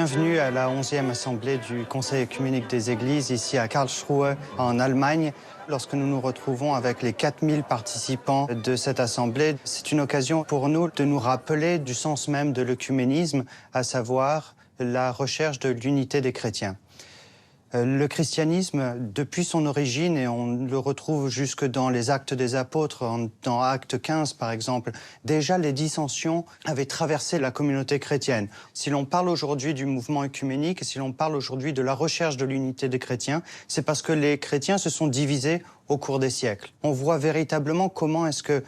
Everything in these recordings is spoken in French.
Bienvenue à la 11e assemblée du Conseil œcuménique des Églises, ici à Karlsruhe, en Allemagne. Lorsque nous nous retrouvons avec les 4000 participants de cette assemblée, c'est une occasion pour nous de nous rappeler du sens même de l'œcuménisme, à savoir la recherche de l'unité des chrétiens. Le christianisme, depuis son origine, et on le retrouve jusque dans les Actes des Apôtres, dans Acte 15 par exemple, déjà les dissensions avaient traversé la communauté chrétienne. Si l'on parle aujourd'hui du mouvement œcuménique, si l'on parle aujourd'hui de la recherche de l'unité des chrétiens, c'est parce que les chrétiens se sont divisés au cours des siècles. On voit véritablement comment est-ce que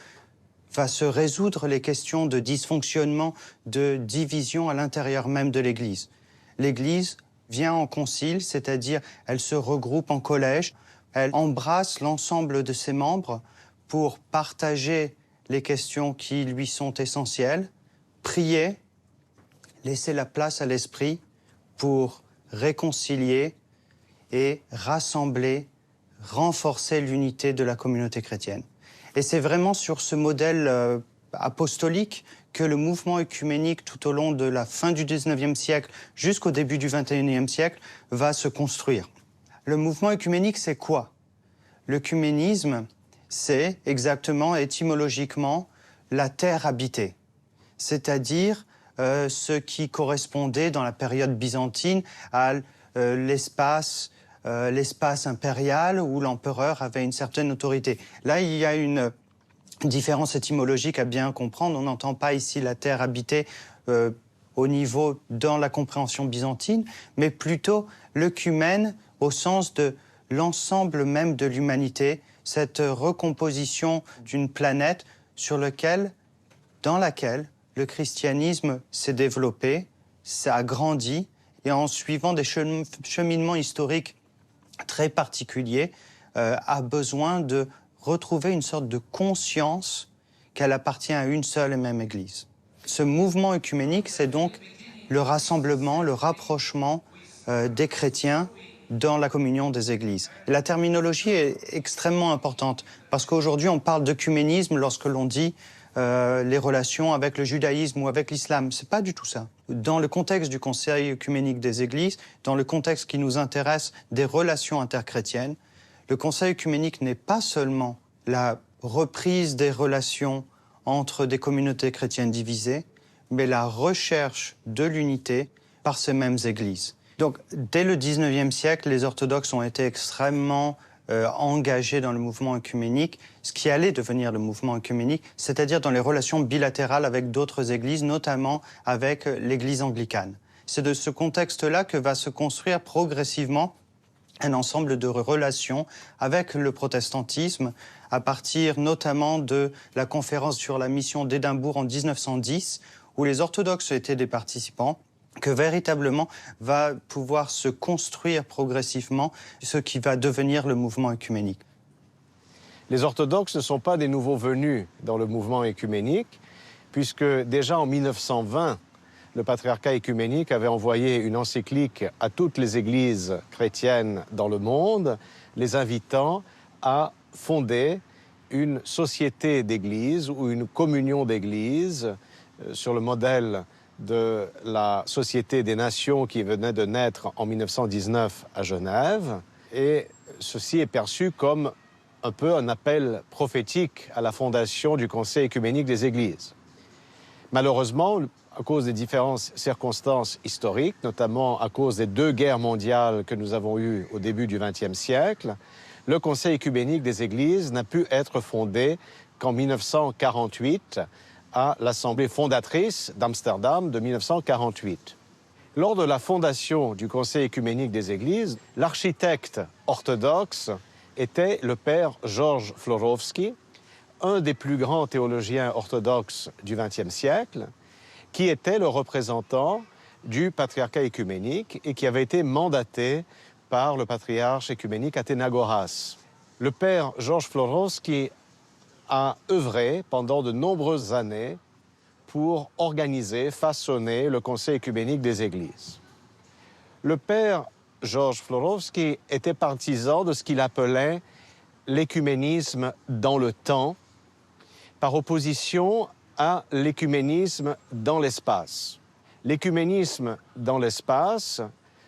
va se résoudre les questions de dysfonctionnement, de division à l'intérieur même de l'Église. L'Église vient en concile, c'est-à-dire elle se regroupe en collège, elle embrasse l'ensemble de ses membres pour partager les questions qui lui sont essentielles, prier, laisser la place à l'esprit pour réconcilier et rassembler, renforcer l'unité de la communauté chrétienne. Et c'est vraiment sur ce modèle apostolique que le mouvement œcuménique tout au long de la fin du 19e siècle jusqu'au début du 21e siècle va se construire. Le mouvement œcuménique, c'est quoi? L'œcuménisme, c'est exactement, étymologiquement, la terre habitée, c'est-à-dire ce qui correspondait dans la période byzantine à l'espace impérial où l'empereur avait une certaine autorité. Là, il y a une différence étymologique à bien comprendre. On n'entend pas ici la terre habitée au niveau dans la compréhension byzantine, mais plutôt l'œcumène au sens de l'ensemble même de l'humanité, cette recomposition d'une planète dans laquelle le christianisme s'est développé, s'est grandi, et en suivant des cheminements historiques très particuliers, a besoin de retrouver une sorte de conscience qu'elle appartient à une seule et même Église. Ce mouvement œcuménique, c'est donc le rassemblement, le rapprochement des chrétiens dans la communion des Églises. Et la terminologie est extrêmement importante, parce qu'aujourd'hui, on parle d'œcuménisme lorsque l'on dit les relations avec le judaïsme ou avec l'islam. C'est pas du tout ça. Dans le contexte du Conseil œcuménique des Églises, dans le contexte qui nous intéresse des relations interchrétiennes, le Conseil œcuménique n'est pas seulement la reprise des relations entre des communautés chrétiennes divisées, mais la recherche de l'unité par ces mêmes églises. Donc, dès le 19e siècle, les orthodoxes ont été extrêmement engagés dans le mouvement œcuménique, ce qui allait devenir le mouvement œcuménique, c'est-à-dire dans les relations bilatérales avec d'autres églises, notamment avec l'église anglicane. C'est de ce contexte-là que va se construire progressivement un ensemble de relations avec le protestantisme, à partir notamment de la conférence sur la mission d'Édimbourg en 1910, où les orthodoxes étaient des participants, que véritablement va pouvoir se construire progressivement ce qui va devenir le mouvement œcuménique. Les orthodoxes ne sont pas des nouveaux venus dans le mouvement œcuménique, puisque déjà en 1920, le patriarcat œcuménique avait envoyé une encyclique à toutes les églises chrétiennes dans le monde, les invitant à fonder une société d'églises ou une communion d'églises sur le modèle de la Société des Nations qui venait de naître en 1919 à Genève. Et ceci est perçu comme un peu un appel prophétique à la fondation du Conseil œcuménique des Églises. Malheureusement, à cause des différentes circonstances historiques, notamment à cause des 2 guerres mondiales que nous avons eues au début du XXe siècle, le Conseil œcuménique des Églises n'a pu être fondé qu'en 1948 à l'Assemblée fondatrice d'Amsterdam de 1948. Lors de la fondation du Conseil œcuménique des Églises, l'architecte orthodoxe était le père Georges Florovský, un des plus grands théologiens orthodoxes du XXe siècle, qui était le représentant du patriarcat œcuménique et qui avait été mandaté par le patriarche œcuménique Athénagoras. Le père Georges Florovský a œuvré pendant de nombreuses années pour organiser, façonner le Conseil œcuménique des Églises. Le père Georges Florovský était partisan de ce qu'il appelait l'écuménisme dans le temps, par opposition à l'écuménisme dans l'espace. L'écuménisme dans l'espace,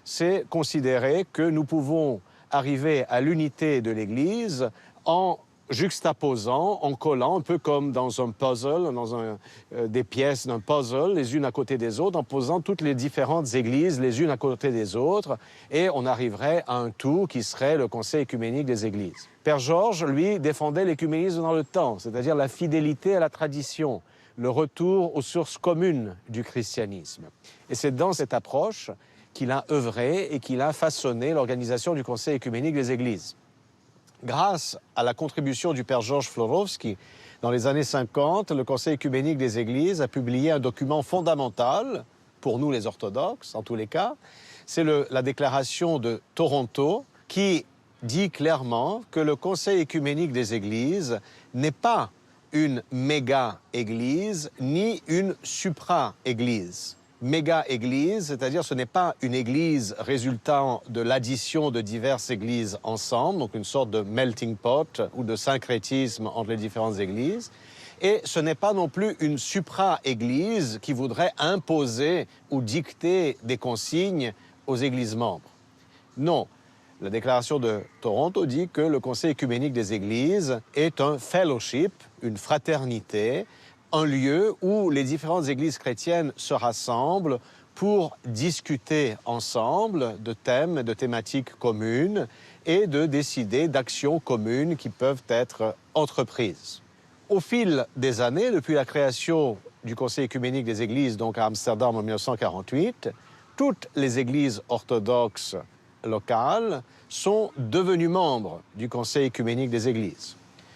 c'est considérer que nous pouvons arriver à l'unité de l'Église en juxtaposant, en collant, un peu comme dans un puzzle, des pièces d'un puzzle, les unes à côté des autres, en posant toutes les différentes églises les unes à côté des autres, et on arriverait à un tout qui serait le Conseil œcuménique des Églises. Père Georges, lui, défendait l'écuménisme dans le temps, c'est-à-dire la fidélité à la tradition, le retour aux sources communes du christianisme. Et c'est dans cette approche qu'il a œuvré et qu'il a façonné l'organisation du Conseil œcuménique des Églises. Grâce à la contribution du père Georges Florovski, dans les années 50, le Conseil œcuménique des Églises a publié un document fondamental, pour nous les orthodoxes en tous les cas, c'est la déclaration de Toronto qui dit clairement que le Conseil œcuménique des Églises n'est pas une méga-église ni une supra-église. Méga-église, c'est-à-dire ce n'est pas une église résultant de l'addition de diverses églises ensemble, donc une sorte de melting pot ou de syncrétisme entre les différentes églises, et ce n'est pas non plus une supra-église qui voudrait imposer ou dicter des consignes aux églises membres. Non, la déclaration de Toronto dit que le Conseil œcuménique des Églises est un fellowship, une fraternité, un lieu où les différentes églises chrétiennes se rassemblent pour discuter ensemble de thèmes, de thématiques communes et de décider d'actions communes qui peuvent être entreprises. Au fil des années, depuis la création du Conseil œcuménique des Églises, donc à Amsterdam en 1948, toutes les églises orthodoxes locales sont devenues membres du Conseil œcuménique des Églises.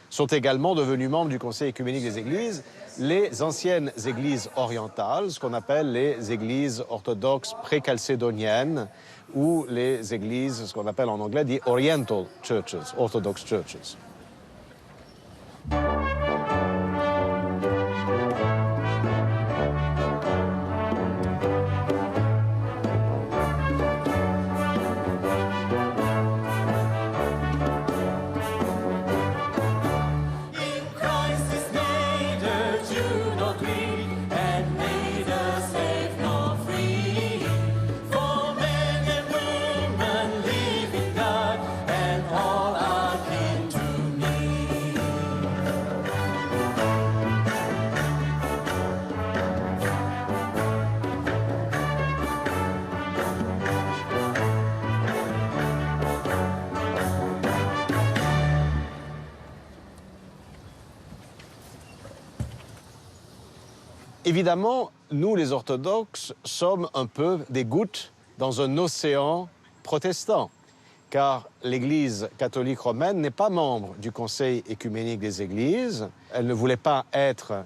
Sont également devenus membres du Conseil œcuménique des Églises les anciennes églises orientales, ce qu'on appelle les églises orthodoxes pré-chalcédoniennes, ou les églises, ce qu'on appelle en anglais, the Oriental Churches, Orthodox Churches. Évidemment, nous, les orthodoxes, sommes un peu des gouttes dans un océan protestant, car l'Église catholique romaine n'est pas membre du Conseil œcuménique des Églises. Elle ne voulait pas être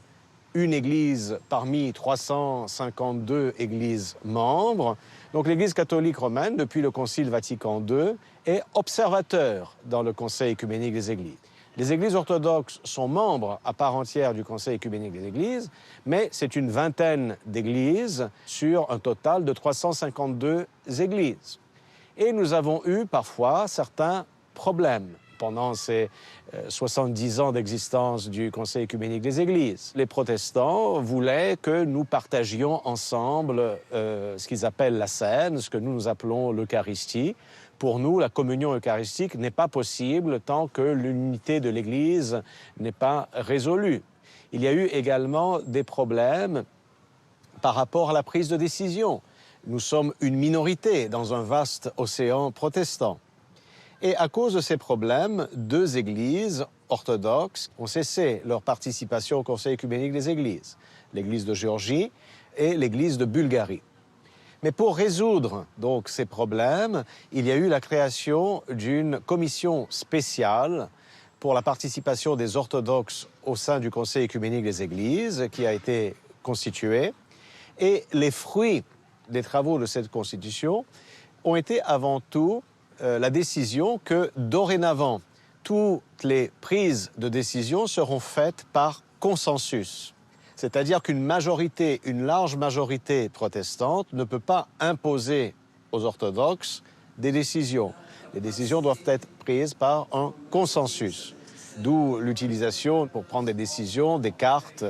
une église parmi 352 églises membres. Donc l'Église catholique romaine, depuis le Concile Vatican II, est observateur dans le Conseil œcuménique des Églises. Les églises orthodoxes sont membres à part entière du Conseil œcuménique des Églises, mais c'est une vingtaine d'églises sur un total de 352 églises. Et nous avons eu parfois certains problèmes pendant ces 70 ans d'existence du Conseil œcuménique des Églises. Les protestants voulaient que nous partagions ensemble ce qu'ils appellent la scène, ce que nous appelons l'Eucharistie. Pour nous, la communion eucharistique n'est pas possible tant que l'unité de l'Église n'est pas résolue. Il y a eu également des problèmes par rapport à la prise de décision. Nous sommes une minorité dans un vaste océan protestant. Et à cause de ces problèmes, deux églises orthodoxes ont cessé leur participation au Conseil œcuménique des Églises, l'Église de Géorgie et l'Église de Bulgarie. Mais pour résoudre donc ces problèmes, il y a eu la création d'une commission spéciale pour la participation des orthodoxes au sein du Conseil œcuménique des Églises qui a été constituée. Et les fruits des travaux de cette constitution ont été avant tout la décision que dorénavant, toutes les prises de décision seront faites par consensus. C'est-à-dire qu'une majorité, une large majorité protestante ne peut pas imposer aux orthodoxes des décisions. Les décisions doivent être prises par un consensus. D'où l'utilisation pour prendre des décisions, des cartes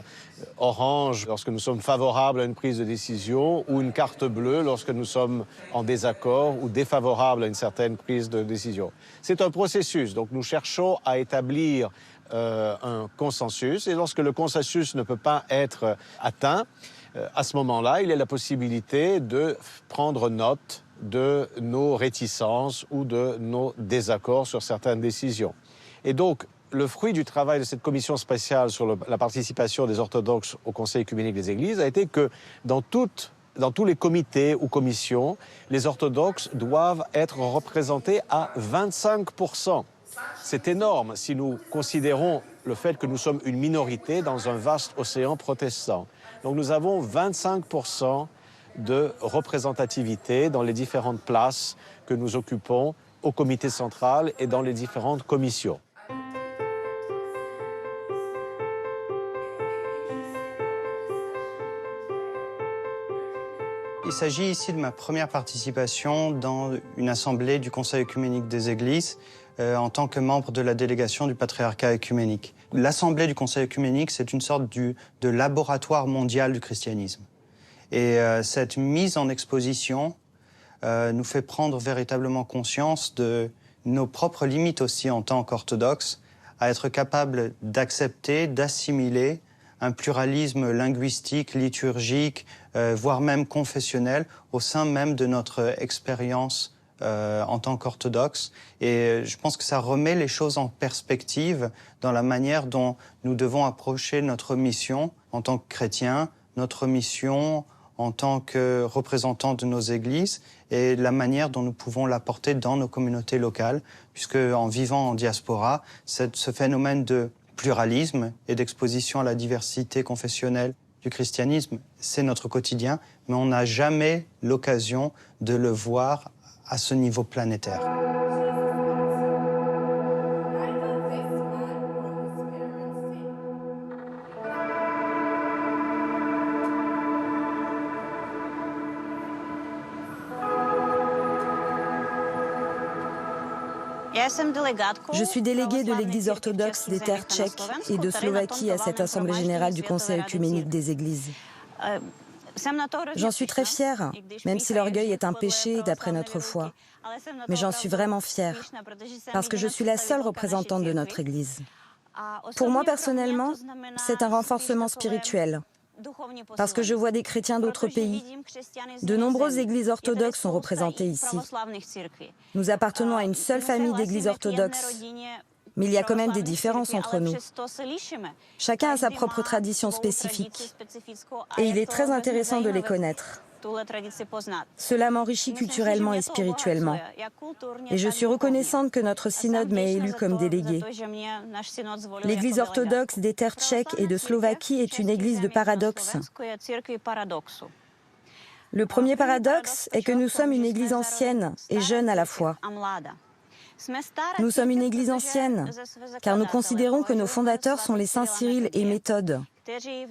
orange lorsque nous sommes favorables à une prise de décision ou une carte bleue lorsque nous sommes en désaccord ou défavorables à une certaine prise de décision. C'est un processus, donc nous cherchons à établir un consensus et lorsque le consensus ne peut pas être atteint, à ce moment-là, il y a la possibilité de prendre note de nos réticences ou de nos désaccords sur certaines décisions. Et donc, le fruit du travail de cette commission spéciale sur la participation des orthodoxes au Conseil œcuménique des Églises a été que dans tous les comités ou commissions, les orthodoxes doivent être représentés à 25%. C'est énorme si nous considérons le fait que nous sommes une minorité dans un vaste océan protestant. Donc nous avons 25% de représentativité dans les différentes places que nous occupons au comité central et dans les différentes commissions. Il s'agit ici de ma première participation dans une assemblée du Conseil œcuménique des Églises en tant que membre de la délégation du patriarcat œcuménique. L'assemblée du Conseil œcuménique, c'est une sorte de laboratoire mondial du christianisme. Et cette mise en exposition nous fait prendre véritablement conscience de nos propres limites aussi en tant qu'orthodoxes, à être capables d'accepter, d'assimiler un pluralisme linguistique, liturgique, voire même confessionnel, au sein même de notre expérience en tant qu'orthodoxe. Et je pense que ça remet les choses en perspective dans la manière dont nous devons approcher notre mission en tant que chrétiens, notre mission en tant que représentants de nos églises et la manière dont nous pouvons l'apporter dans nos communautés locales, puisque en vivant en diaspora, ce phénomène de pluralisme et d'exposition à la diversité confessionnelle du christianisme, c'est notre quotidien, mais on n'a jamais l'occasion de le voir à ce niveau planétaire. Je suis déléguée de l'Église orthodoxe des terres tchèques et de Slovaquie à cette Assemblée générale du Conseil œcuménique des Églises. J'en suis très fière, même si l'orgueil est un péché d'après notre foi. Mais j'en suis vraiment fière, parce que je suis la seule représentante de notre Église. Pour moi, personnellement, c'est un renforcement spirituel, parce que je vois des chrétiens d'autres pays. De nombreuses églises orthodoxes sont représentées ici. Nous appartenons à une seule famille d'églises orthodoxes, mais il y a quand même des différences entre nous. Chacun a sa propre tradition spécifique, et il est très intéressant de les connaître. Cela m'enrichit culturellement et spirituellement. Et je suis reconnaissante que notre synode m'ait élue comme déléguée. L'Église orthodoxe des terres tchèques et de Slovaquie est une église de paradoxes. Le premier paradoxe est que nous sommes une église ancienne et jeune à la fois. Nous sommes une église ancienne, car nous considérons que nos fondateurs sont les saints Cyril et Méthode,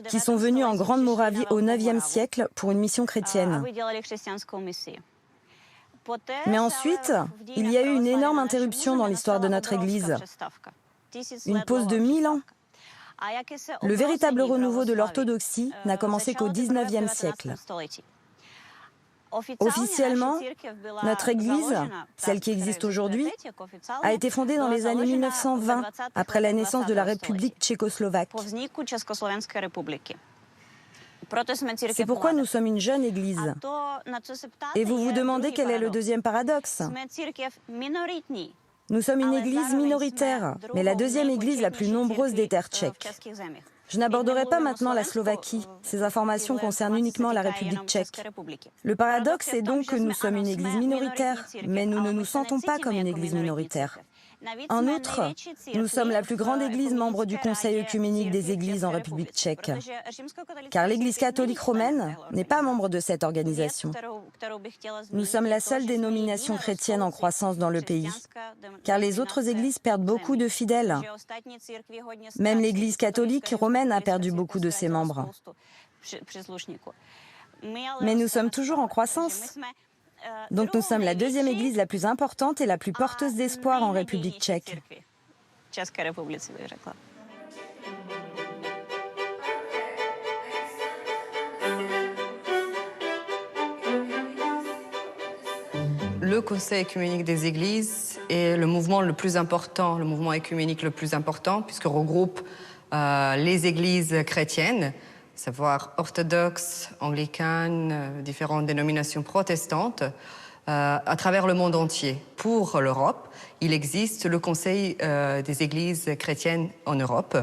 qui sont venus en Grande Moravie au IXe siècle pour une mission chrétienne. Mais ensuite, il y a eu une énorme interruption dans l'histoire de notre Église, une pause de 1000 ans. Le véritable renouveau de l'orthodoxie n'a commencé qu'au XIXe siècle. Officiellement, notre Église, celle qui existe aujourd'hui, a été fondée dans les années 1920, après la naissance de la République tchécoslovaque. C'est pourquoi nous sommes une jeune Église. Et vous vous demandez quel est le deuxième paradoxe ? Nous sommes une Église minoritaire, mais la deuxième Église la plus nombreuse des terres tchèques. Je n'aborderai pas maintenant la Slovaquie. Ces informations concernent uniquement la République tchèque. Le paradoxe est donc que nous sommes une Église minoritaire, mais nous ne nous sentons pas comme une Église minoritaire. En outre, nous sommes la plus grande Église membre du Conseil œcuménique des Églises en République tchèque, car l'Église catholique romaine n'est pas membre de cette organisation. Nous sommes la seule dénomination chrétienne en croissance dans le pays, car les autres églises perdent beaucoup de fidèles. Même l'Église catholique romaine a perdu beaucoup de ses membres. Mais nous sommes toujours en croissance. Donc nous sommes la deuxième église la plus importante et la plus porteuse d'espoir en République tchèque. České republice, bych řekla. Le Conseil œcuménique des Églises est le mouvement le plus important, le mouvement œcuménique le plus important, puisqu'il regroupe les églises chrétiennes, à savoir orthodoxes, anglicanes, différentes dénominations protestantes, à travers le monde entier. Pour l'Europe, il existe le Conseil des Églises chrétiennes en Europe,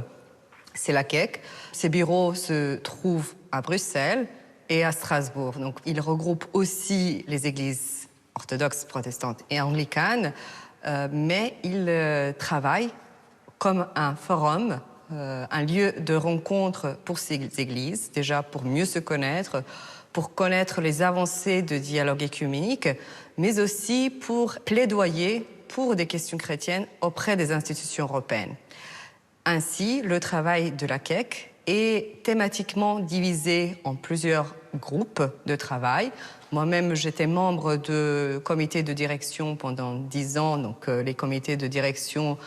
c'est la CEC. Ses bureaux se trouvent à Bruxelles et à Strasbourg. Donc, il regroupe aussi les églises orthodoxes, protestantes et anglicanes, mais il travaille comme un forum, un lieu de rencontre pour ces églises, déjà pour mieux se connaître, pour connaître les avancées de dialogue œcuménique, mais aussi pour plaidoyer pour des questions chrétiennes auprès des institutions européennes. Ainsi, le travail de la CEC est thématiquement divisé en plusieurs groupes de travail. Moi-même, j'étais membre de comité de direction pendant 10 ans. Donc, les comités de direction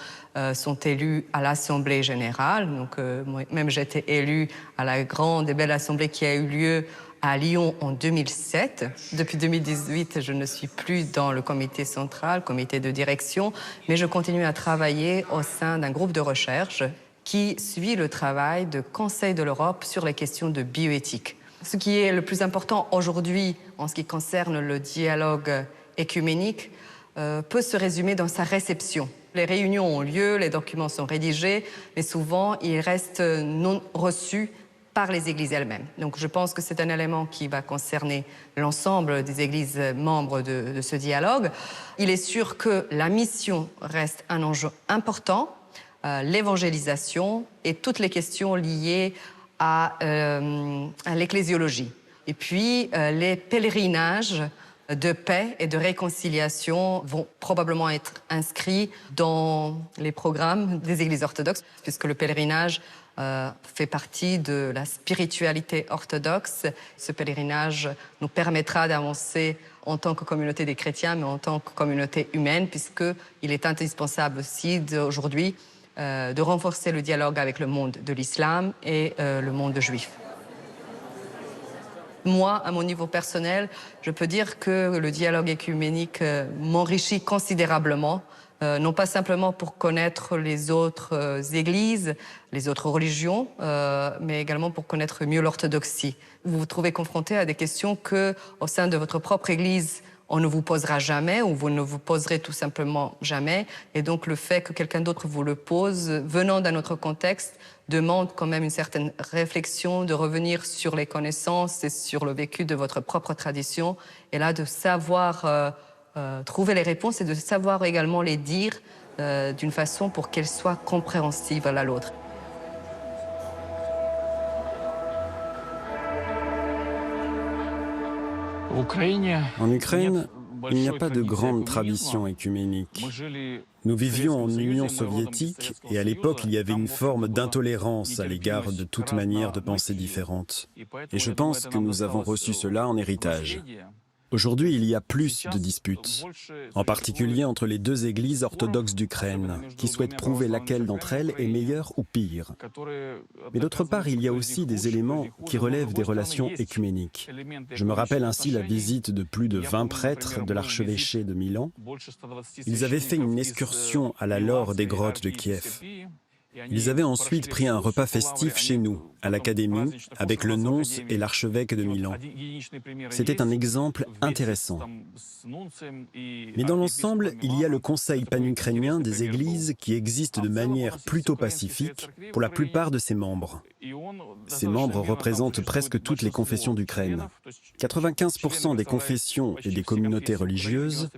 sont élus à l'Assemblée générale. Donc, moi-même, j'étais élue à la grande et belle assemblée qui a eu lieu à Lyon en 2007. Depuis 2018, je ne suis plus dans le comité central, comité de direction, mais je continue à travailler au sein d'un groupe de recherche qui suit le travail du Conseil de l'Europe sur les questions de bioéthique. Ce qui est le plus important aujourd'hui en ce qui concerne le dialogue œcuménique peut se résumer dans sa réception. Les réunions ont lieu, les documents sont rédigés, mais souvent ils restent non reçus par les églises elles-mêmes. Donc je pense que c'est un élément qui va concerner l'ensemble des églises membres de ce dialogue. Il est sûr que la mission reste un enjeu important, l'évangélisation et toutes les questions liées à l'ecclésiologie. Et puis, les pèlerinages de paix et de réconciliation vont probablement être inscrits dans les programmes des églises orthodoxes, puisque le pèlerinage fait partie de la spiritualité orthodoxe. Ce pèlerinage nous permettra d'avancer en tant que communauté des chrétiens, mais en tant que communauté humaine, puisqu'il est indispensable aussi aujourd'hui de renforcer le dialogue avec le monde de l'islam et le monde juif. Moi, à mon niveau personnel, je peux dire que le dialogue œcuménique m'enrichit considérablement, non pas simplement pour connaître les autres églises, les autres religions, mais également pour connaître mieux l'orthodoxie. Vous vous trouvez confronté à des questions que, au sein de votre propre église, on ne vous posera jamais ou vous ne vous poserez tout simplement jamais. Et donc le fait que quelqu'un d'autre vous le pose, venant d'un autre contexte, demande quand même une certaine réflexion, de revenir sur les connaissances et sur le vécu de votre propre tradition. Et là, de savoir trouver les réponses et de savoir également les dire d'une façon pour qu'elles soient compréhensibles à l'autre. En Ukraine, il n'y a pas de grande tradition œcuménique. Nous vivions en Union soviétique et à l'époque, il y avait une forme d'intolérance à l'égard de toute manière de penser différente. Et je pense que nous avons reçu cela en héritage. Aujourd'hui, il y a plus de disputes, en particulier entre les deux églises orthodoxes d'Ukraine, qui souhaitent prouver laquelle d'entre elles est meilleure ou pire. Mais d'autre part, il y a aussi des éléments qui relèvent des relations œcuméniques. Je me rappelle ainsi la visite de plus de 20 prêtres de l'archevêché de Milan. Ils avaient fait une excursion à la lore des grottes de Kiev. Ils avaient ensuite pris un repas festif chez nous, à l'Académie, avec le nonce et l'archevêque de Milan. C'était un exemple intéressant. Mais dans l'ensemble, il y a le Conseil pan-ukrainien des Églises qui existe de manière plutôt pacifique pour la plupart de ses membres. Ces membres représentent presque toutes les confessions d'Ukraine. 95% des confessions et des communautés religieuses,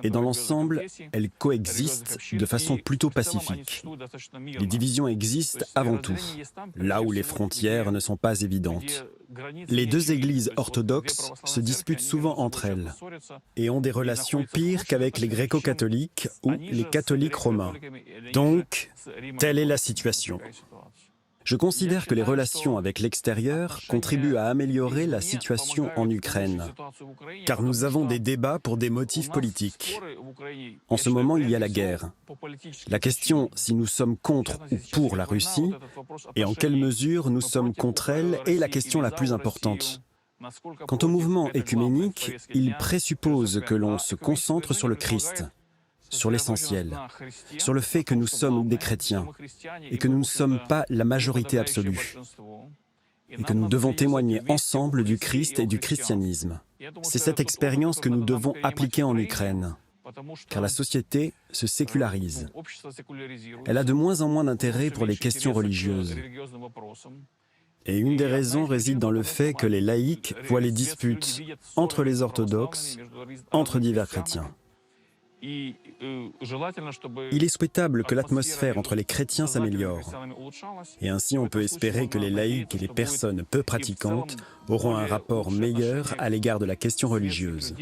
et dans l'ensemble, elles coexistent de façon plutôt pacifique. Les divisions existent avant tout, là où les frontières ne sont pas évidentes. Les deux églises orthodoxes se disputent souvent entre elles et ont des relations pires qu'avec les gréco-catholiques ou les catholiques romains. Donc, telle est la situation. Je considère que les relations avec l'extérieur contribuent à améliorer la situation en Ukraine, car nous avons des débats pour des motifs politiques. En ce moment, il y a la guerre. La question si nous sommes contre ou pour la Russie, et en quelle mesure nous sommes contre elle, est la question la plus importante. Quant au mouvement œcuménique, il présuppose que l'on se concentre sur le Christ, sur l'essentiel, sur le fait que nous sommes des chrétiens et que nous ne sommes pas la majorité absolue et que nous devons témoigner ensemble du Christ et du christianisme. C'est cette expérience que nous devons appliquer en Ukraine, car la société se sécularise. Elle a de moins en moins d'intérêt pour les questions religieuses. Et une des raisons réside dans le fait que les laïcs voient les disputes entre les orthodoxes, entre divers chrétiens. Il est souhaitable que l'atmosphère entre les chrétiens s'améliore. Et ainsi, on peut espérer que les laïcs et les personnes peu pratiquantes auront un rapport meilleur à l'égard de la question religieuse.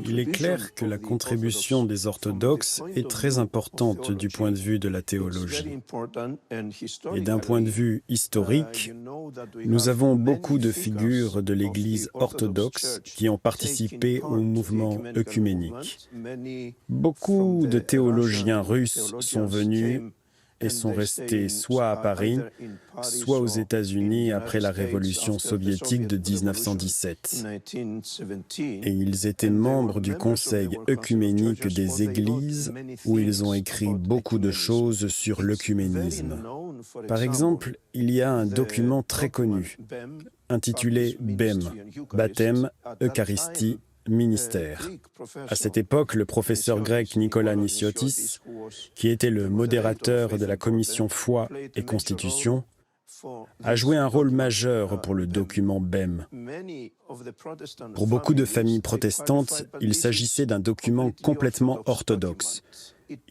Il est clair que la contribution des orthodoxes est très importante du point de vue de la théologie. Et d'un point de vue historique, nous avons beaucoup de figures de l'Église orthodoxe qui ont participé au mouvement œcuménique. Beaucoup de théologiens russes sont venus et sont restés soit à Paris, soit aux États-Unis après la révolution soviétique de 1917. Et ils étaient membres du Conseil œcuménique des Églises, où ils ont écrit beaucoup de choses sur l'œcuménisme. Par exemple, il y a un document très connu, intitulé BEM, Baptême, Eucharistie, Ministère. À cette époque, le professeur grec Nicolas Nissiotis, qui était le modérateur de la commission Foi et Constitution, a joué un rôle majeur pour le document BEM. Pour beaucoup de familles protestantes, il s'agissait d'un document complètement orthodoxe.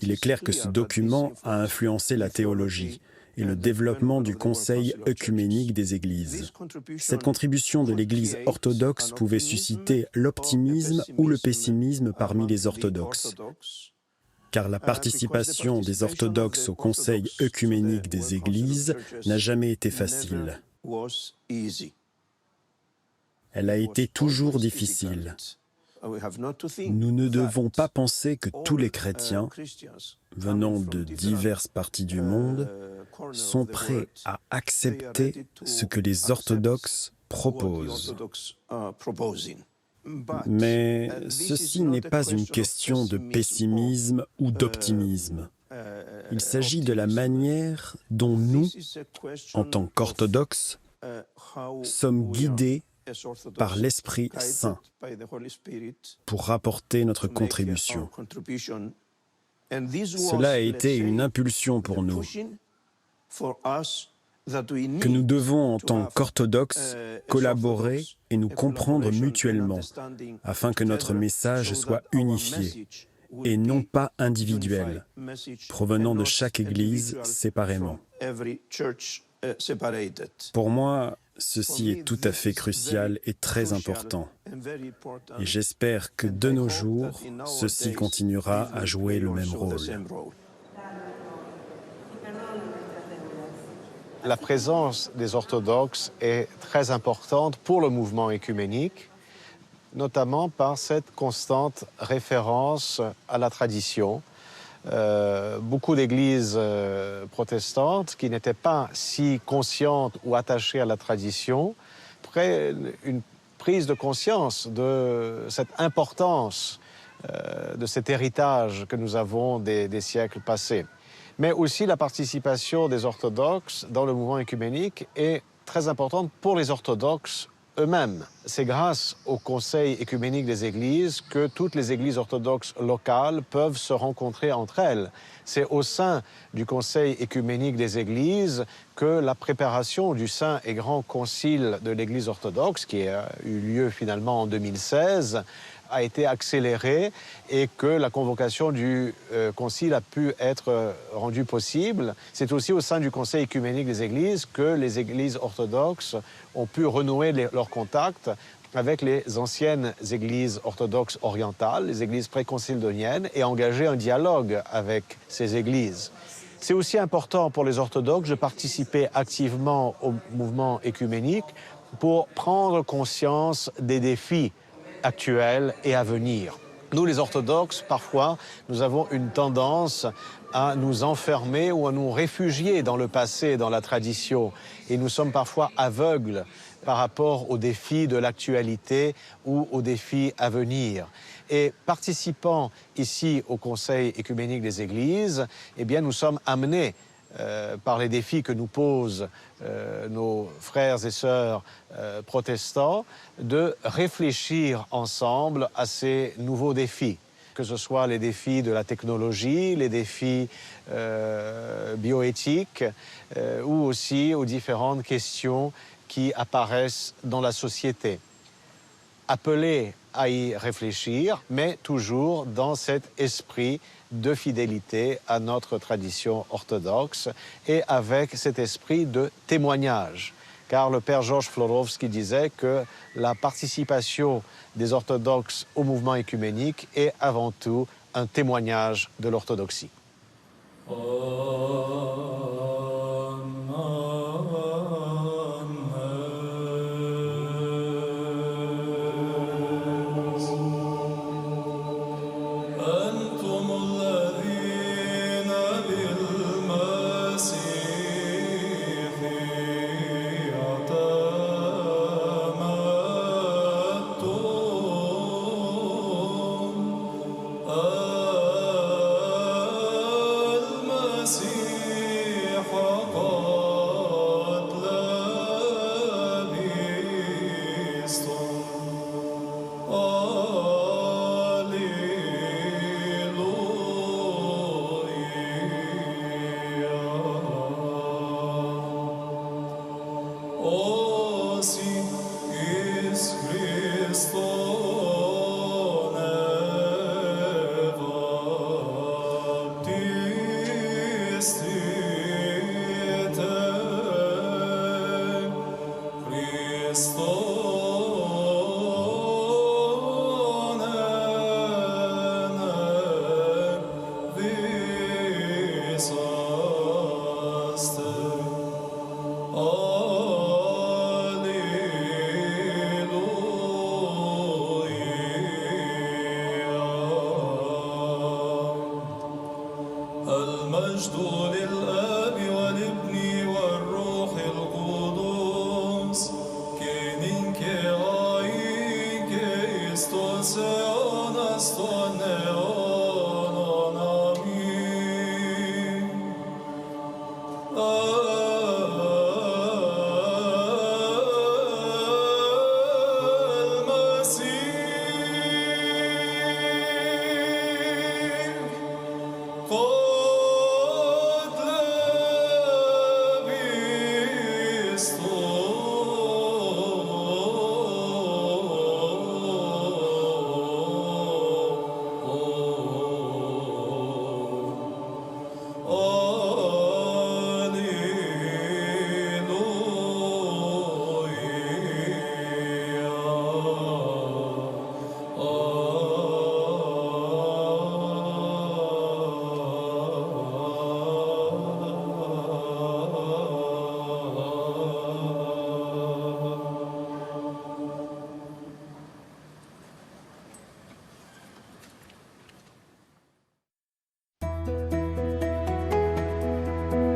Il est clair que ce document a influencé la théologie et le développement du Conseil œcuménique des Églises. Cette contribution de l'Église orthodoxe pouvait susciter l'optimisme ou le pessimisme parmi les orthodoxes, car la participation des orthodoxes au Conseil œcuménique des Églises n'a jamais été facile. Elle a été toujours difficile. Nous ne devons pas penser que tous les chrétiens, venant de diverses parties du monde, sont prêts à accepter ce que les orthodoxes proposent. Mais ceci n'est pas une question de pessimisme ou d'optimisme. Il s'agit de la manière dont nous, en tant qu'orthodoxes, sommes guidés par l'Esprit Saint pour rapporter notre contribution. Cela a été une impulsion pour nous, que nous devons, en tant qu'orthodoxes, collaborer et nous comprendre mutuellement, afin que notre message soit unifié et non pas individuel, provenant de chaque Église séparément. Pour moi, ceci est tout à fait crucial et très important. Et j'espère que de nos jours, ceci continuera à jouer le même rôle. La présence des orthodoxes est très importante pour le mouvement œcuménique, notamment par cette constante référence à la tradition. Beaucoup d'églises protestantes qui n'étaient pas si conscientes ou attachées à la tradition prennent une prise de conscience de cette importance de cet héritage que nous avons des siècles passés. Mais aussi la participation des orthodoxes dans le mouvement œcuménique est très importante pour les orthodoxes eux-mêmes. C'est grâce au Conseil œcuménique des Églises que toutes les églises orthodoxes locales peuvent se rencontrer entre elles. C'est au sein du Conseil œcuménique des Églises que la préparation du Saint et Grand Concile de l'Église orthodoxe, qui a eu lieu finalement en 2016, a été accélérée et que la convocation du concile a pu être rendue possible. C'est aussi au sein du Conseil œcuménique des Églises que les églises orthodoxes ont pu renouer leurs contacts avec les anciennes églises orthodoxes orientales, les églises préconcildoniennes, et engager un dialogue avec ces églises. C'est aussi important pour les orthodoxes de participer activement au mouvement œcuménique pour prendre conscience des défis actuels et à venir. Nous, les orthodoxes, parfois, nous avons une tendance à nous enfermer ou à nous réfugier dans le passé, dans la tradition. Et nous sommes parfois aveugles par rapport aux défis de l'actualité ou aux défis à venir. Et participant ici au Conseil œcuménique des Églises, eh bien, nous sommes amenés par les défis que nous posent nos frères et sœurs protestants, de réfléchir ensemble à ces nouveaux défis, que ce soit les défis de la technologie, les défis bioéthiques, ou aussi aux différentes questions qui apparaissent dans la société. Appelés à y réfléchir, mais toujours dans cet esprit de fidélité à notre tradition orthodoxe et avec cet esprit de témoignage. Car le père Georges Florovski disait que la participation des orthodoxes au mouvement œcuménique est avant tout un témoignage de l'orthodoxie. Christos eonas ton